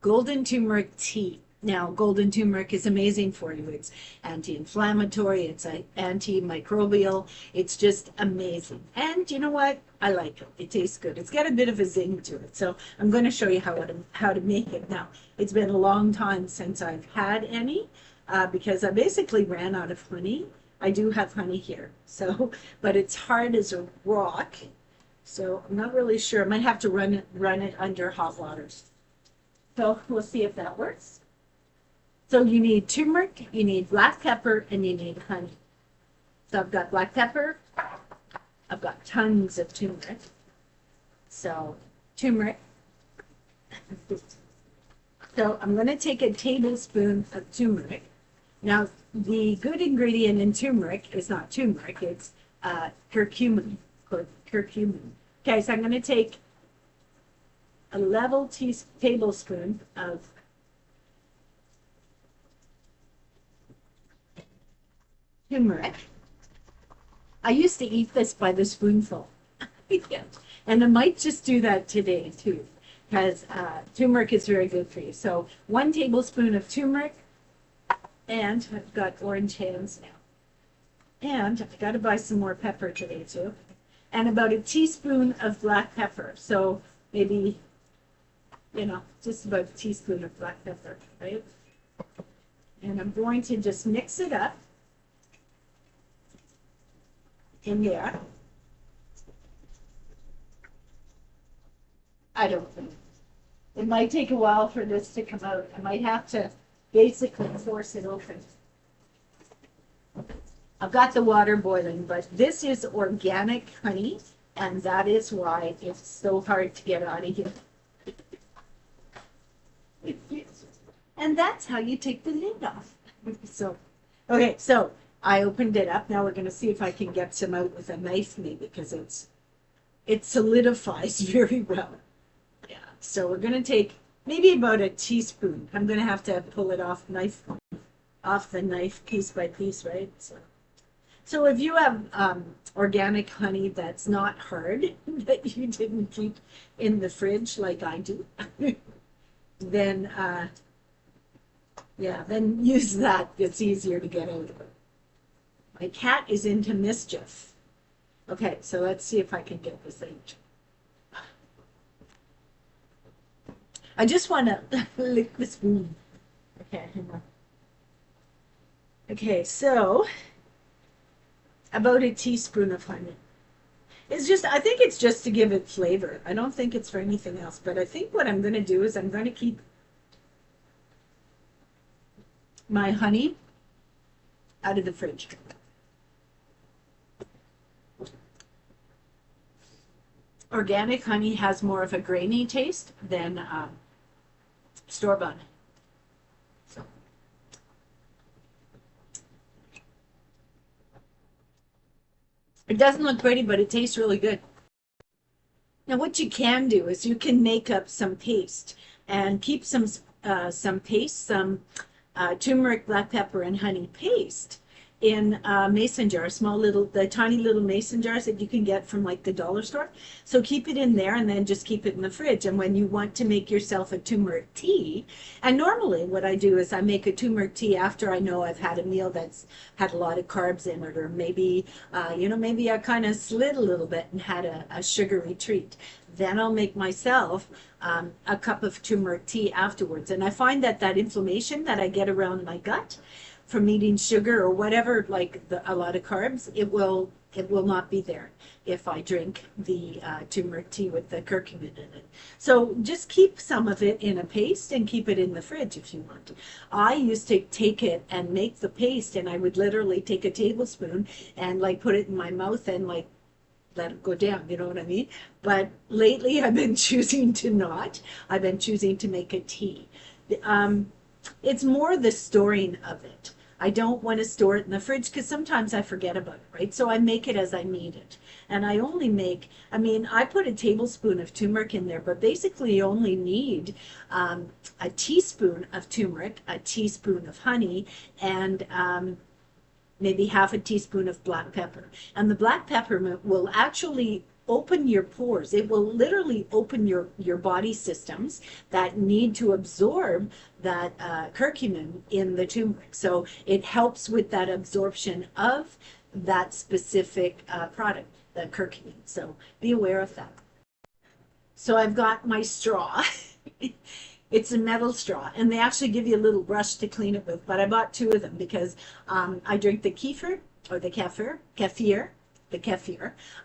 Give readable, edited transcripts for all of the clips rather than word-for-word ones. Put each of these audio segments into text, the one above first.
golden turmeric tea. Now, golden turmeric is amazing for you. It's anti-inflammatory, it's antimicrobial. It's just amazing. And you know what? I like it. It tastes good. It's got a bit of a zing to it. So I'm going to show you how to make it. Now, it's been a long time since I've had any because I basically ran out of honey. I do have honey here, so, but it's hard as a rock. So I'm not really sure. I might have to run it under hot water. So we'll see if that works. So you need turmeric, you need black pepper, and you need honey. So I've got black pepper. I've got tons of turmeric. So turmeric. So I'm going to take a tablespoon of turmeric. Now, the good ingredient in turmeric is not turmeric, it's curcumin. Curcumin. Okay, so I'm going to take a level tablespoon of turmeric. I used to eat this by the spoonful. And I might just do that today too, because turmeric is very good for you. So 1 tablespoon of turmeric, and I've got orange hands now. And I've got to buy some more pepper today too. And about a teaspoon of black pepper. So maybe, just about a teaspoon of black pepper, right? And I'm going to just mix it up in there. I don't think. It might take a while for this to come out. I might have to basically force it open. I've got the water boiling, but this is organic honey, and that is why it's so hard to get out of here. And that's how you take the lid off. Okay, so I opened it up. Now we're going to see if I can get some out with a knife, maybe, because it solidifies very well. Yeah. So we're going to take maybe about a teaspoon. I'm going to have to pull it off the knife piece by piece, right? So if you have organic honey that's not hard, that you didn't keep in the fridge like I do, then then use that. It's easier to get out. My cat is into mischief. Okay, so let's see if I can get this out. I just want to lick the spoon. Okay, hang on. Okay, so about a teaspoon of honey. I think it's just to give it flavor. I don't think it's for anything else, but I think what I'm going to do is I'm going to keep my honey out of the fridge. Organic honey has more of a grainy taste than store-bought. So. It doesn't look pretty, but it tastes really good. Now, what you can do is you can make up some paste and keep some turmeric, black pepper, and honey paste in mason jars, the tiny little mason jars that you can get from like the dollar store. So keep it in there and then just keep it in the fridge. And when you want to make yourself a turmeric tea, and normally what I do is I make a turmeric tea after I know I've had a meal that's had a lot of carbs in it, or maybe, maybe I kind of slid a little bit and had a sugary treat. Then I'll make myself a cup of turmeric tea afterwards. And I find that inflammation that I get around my gut from eating sugar or whatever, like a lot of carbs, it will not be there if I drink the turmeric tea with the curcumin in it. So just keep some of it in a paste and keep it in the fridge if you want. I used to take it and make the paste, and I would literally take a tablespoon and like put it in my mouth and like let it go down, you know what I mean? But lately I've been choosing to not. I've been choosing to make a tea. It's more the storing of it. I don't want to store it in the fridge because sometimes I forget about it, right? So I make it as I need it. And I only make, I put a tablespoon of turmeric in there, but basically you only need a teaspoon of turmeric, a teaspoon of honey, and maybe half a teaspoon of black pepper. And the black pepper will actually open your pores. It will literally open your body systems that need to absorb that curcumin in the turmeric. So it helps with that absorption of that specific product, the curcumin. So be aware of that. So I've got my straw. It's a metal straw, and they actually give you a little brush to clean it with, but I bought two of them because I drink the kefir, or the kefir.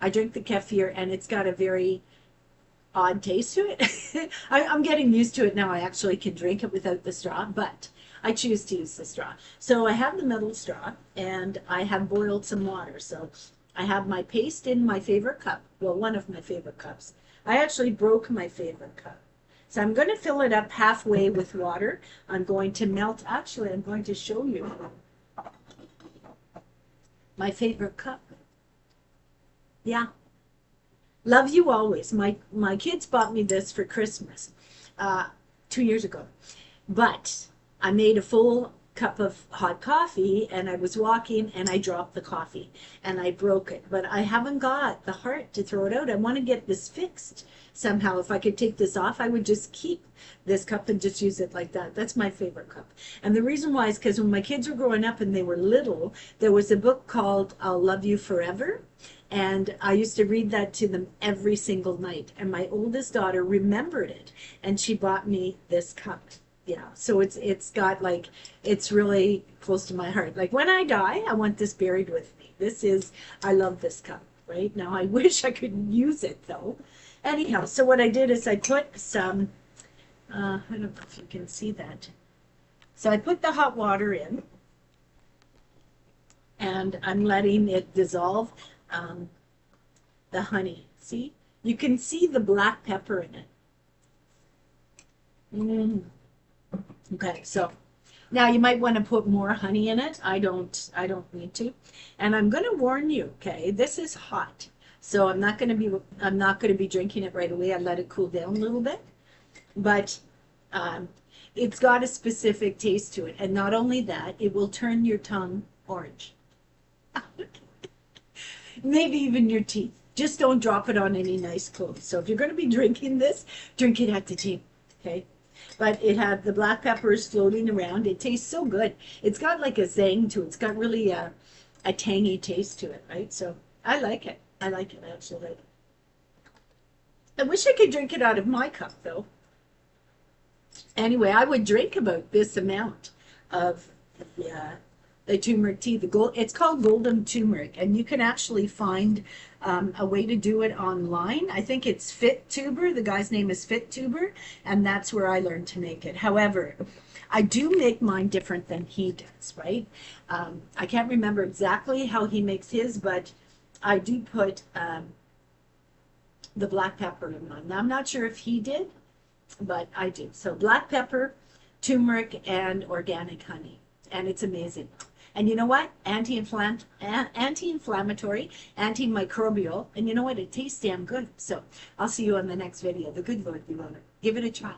I drink the kefir, and it's got a very odd taste to it. I'm getting used to it now. I actually can drink it without the straw, but I choose to use the straw. So I have the metal straw, and I have boiled some water. So I have my paste in my favorite cup, well, one of my favorite cups. I actually broke my favorite cup. So I'm going to fill it up halfway with water. I'm going to melt, actually, I'm going to show you my favorite cup. Yeah. Love you always. My kids bought me this for Christmas 2 years ago. But I made a full cup of hot coffee, and I was walking and I dropped the coffee and I broke it. But I haven't got the heart to throw it out. I want to get this fixed somehow. If I could take this off, I would just keep this cup and just use it like that. That's my favorite cup. And the reason why is because when my kids were growing up and they were little, there was a book called I'll Love You Forever. And I used to read that to them every single night. And my oldest daughter remembered it, and she bought me this cup. Yeah, so it's got like, it's really close to my heart. Like when I die, I want this buried with me. This is, I love this cup, right? Now I wish I could use it though. Anyhow, so what I did is I put some, I don't know if you can see that. So I put the hot water in, and I'm letting it dissolve the honey. See? You can see the black pepper in it. Okay, so now you might want to put more honey in it. I don't need to. And I'm going to warn you, okay? This is hot. So I'm not going to be drinking it right away. I let it cool down a little bit. But it's got a specific taste to it. And not only that, it will turn your tongue orange. Maybe even your teeth. Just don't drop it on any nice clothes. So if you're going to be drinking this, drink it at the table, okay? But it had the black peppers floating around. It tastes so good. It's got like a zing to it. It's got really a tangy taste to it, right? So I like it. I like it. I actually like it. I wish I could drink it out of my cup, though. Anyway, I would drink about this amount of the turmeric tea. It's called golden turmeric, and you can actually find a way to do it online. I think it's Fit Tuber. The guy's name is Fit Tuber, and that's where I learned to make it. However, I do make mine different than he does, right? I can't remember exactly how he makes his, but I do put the black pepper in mine. Now, I'm not sure if he did, but I do. So black pepper, turmeric, and organic honey, and it's amazing. And you know what? Anti-inflammatory, antimicrobial, and you know what? It tastes damn good. So I'll see you on the next video. The good Lord be on it. Give it a try.